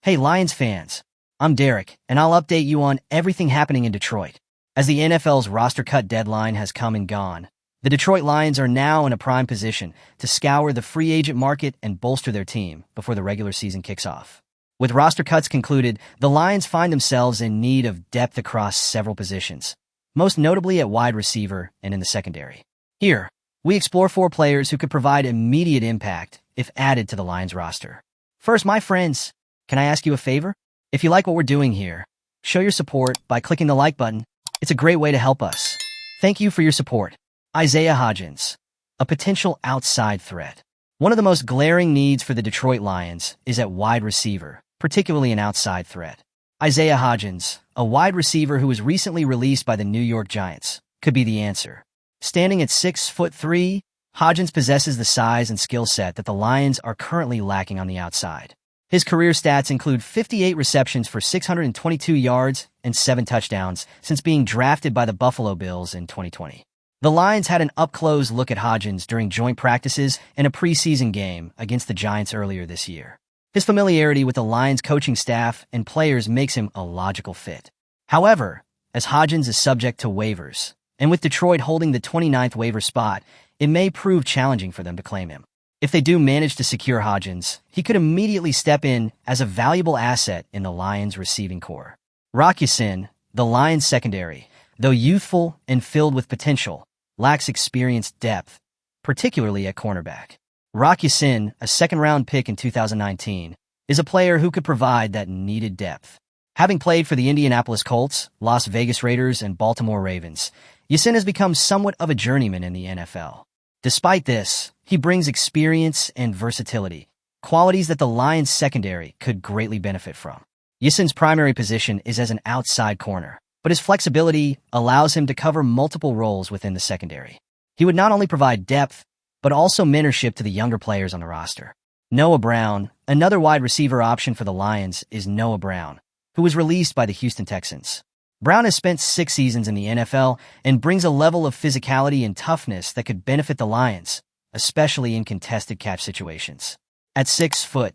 Hey Lions fans, I'm Derek, and I'll update you on everything happening in Detroit. As the NFL's roster cut deadline has come and gone, the Detroit Lions are now in a prime position to scour the free agent market and bolster their team before the regular season kicks off. With roster cuts concluded, the Lions find themselves in need of depth across several positions, most notably at wide receiver and in the secondary. Here, we explore 4 players who could provide immediate impact if added to the Lions roster. First, my friends, can I ask you a favor? If you like what we're doing here, show your support by clicking the like button. It's a great way to help us. Thank you for your support. Isaiah Hodgins, a potential outside threat. One of the most glaring needs for the Detroit Lions is at wide receiver, particularly an outside threat. Isaiah Hodgins, a wide receiver who was recently released by the New York Giants, could be the answer. Standing at 6'3", Hodgins possesses the size and skill set that the Lions are currently lacking on the outside. His career stats include 58 receptions for 622 yards and 7 touchdowns since being drafted by the Buffalo Bills in 2020. The Lions had an up-close look at Hodgins during joint practices and a preseason game against the Giants earlier this year. His familiarity with the Lions coaching staff and players makes him a logical fit. However, as Hodgins is subject to waivers, and with Detroit holding the 29th waiver spot, it may prove challenging for them to claim him. If they do manage to secure Hodgins, he could immediately step in as a valuable asset in the Lions' receiving core. Rock Ya-Sin, the Lions' secondary, though youthful and filled with potential, lacks experienced depth, particularly at cornerback. Rock Ya-Sin, a second-round pick in 2019, is a player who could provide that needed depth. Having played for the Indianapolis Colts, Las Vegas Raiders, and Baltimore Ravens, Ya-Sin has become somewhat of a journeyman in the NFL. Despite this, he brings experience and versatility, qualities that the Lions' secondary could greatly benefit from. Ya-Sin's primary position is as an outside corner, but his flexibility allows him to cover multiple roles within the secondary. He would not only provide depth, but also mentorship to the younger players on the roster. Noah Brown, another wide receiver option for the Lions, is Noah Brown, who was released by the Houston Texans. Brown has spent 6 seasons in the NFL and brings a level of physicality and toughness that could benefit the Lions, especially in contested catch situations. At 6'2"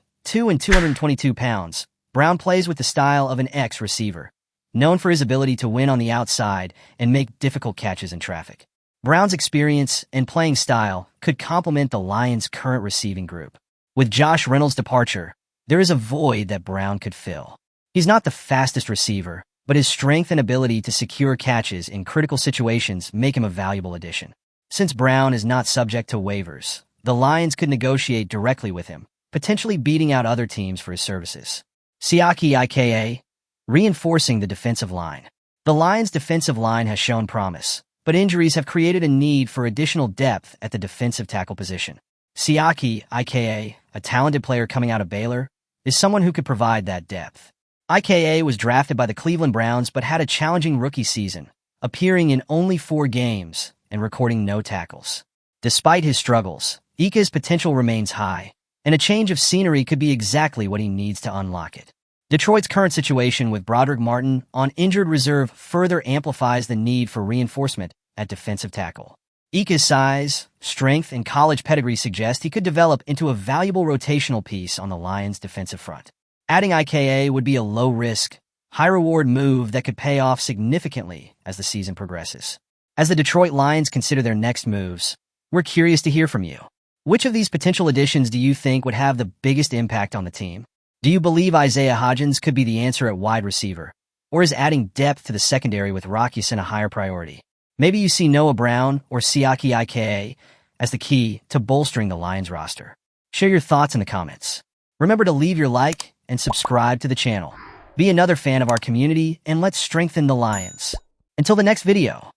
and 222 pounds, Brown plays with the style of an ex-receiver, known for his ability to win on the outside and make difficult catches in traffic. Brown's experience and playing style could complement the Lions' current receiving group. With Josh Reynolds' departure, there is a void that Brown could fill. He's not the fastest receiver, but his strength and ability to secure catches in critical situations make him a valuable addition. Since Brown is not subject to waivers, the Lions could negotiate directly with him, potentially beating out other teams for his services. Seak Ika, reinforcing the defensive line. The Lions' defensive line has shown promise, but injuries have created a need for additional depth at the defensive tackle position. Seak Ika, a talented player coming out of Baylor, is someone who could provide that depth. Ika was drafted by the Cleveland Browns but had a challenging rookie season, appearing in only 4 games and recording no tackles. Despite his struggles, Ika's potential remains high, and a change of scenery could be exactly what he needs to unlock it. Detroit's current situation with Broderick Martin on injured reserve further amplifies the need for reinforcement at defensive tackle. Ika's size, strength, and college pedigree suggest he could develop into a valuable rotational piece on the Lions' defensive front. Adding Ika would be a low-risk, high-reward move that could pay off significantly as the season progresses. As the Detroit Lions consider their next moves, we're curious to hear from you. Which of these potential additions do you think would have the biggest impact on the team? Do you believe Isaiah Hodgins could be the answer at wide receiver, or is adding depth to the secondary with Rock Ya-Sin a higher priority? Maybe you see Noah Brown or Seak Ika as the key to bolstering the Lions roster. Share your thoughts in the comments. Remember to leave your like and subscribe to the channel. Be another fan of our community, and let's strengthen the Lions. Until the next video.